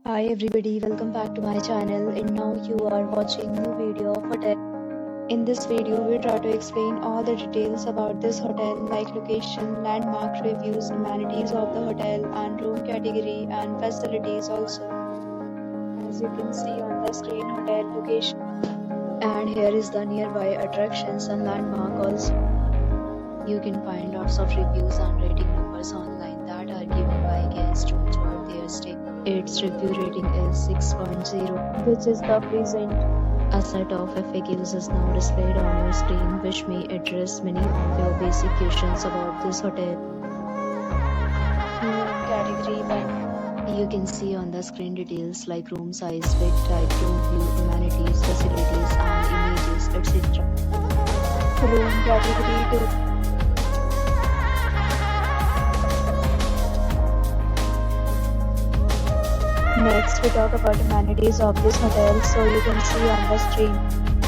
Hi everybody, welcome back to my channel, and now you are watching new video of hotel. In this video, we try to explain all the details about this hotel like location, landmark reviews, amenities of the hotel and room category and facilities also. As you can see on the screen, hotel location. And here is the nearby attractions and landmark also. You can find lots of reviews and rating numbers online that are given by guests to enjoy their stay. Its review rating is 6.0, which is the present. A set of FAQs is now displayed on your screen, which may address many of your basic questions about this hotel. Room category 1. You can see on the screen details like room size, bed type, room view, amenities, facilities, and images, etc. Room category 2. Next, we talk about amenities of this hotel. So you can see on the screen,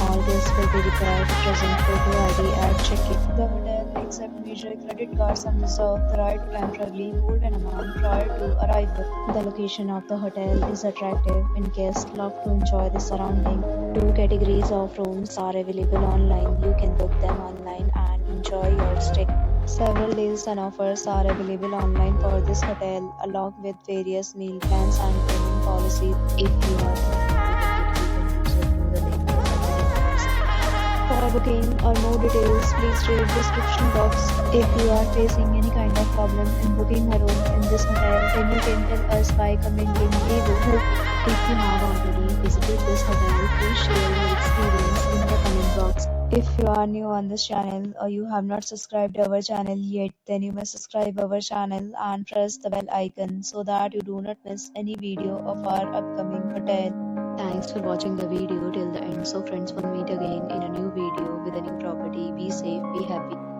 all guests will be required to present photo ID at check-in. The hotel accepts major credit cards and reserves the right to temporarily hold an amount prior to arrival. The location of the hotel is attractive and guests love to enjoy the surrounding. Two categories of rooms are available online. You can book them online and enjoy your stay. Several deals and offers are available online for this hotel, along with various meal plans and payment policies. If you are not able to get it, you can use it through the link provided in the description. For booking or more details, please read description box. If you are facing any kind of problem in booking a room in this hotel, then you can tell us by commenting. We will help you. If you have already visited this hotel, please share your experience in the comment box. If you are new on this channel or you have not subscribed our channel yet, then you must subscribe our channel and press the bell icon so that you do not miss any video of our upcoming hotel. Thanks for watching the video till the end. So friends, we'll meet again in a new video with a new property. Be safe, be happy.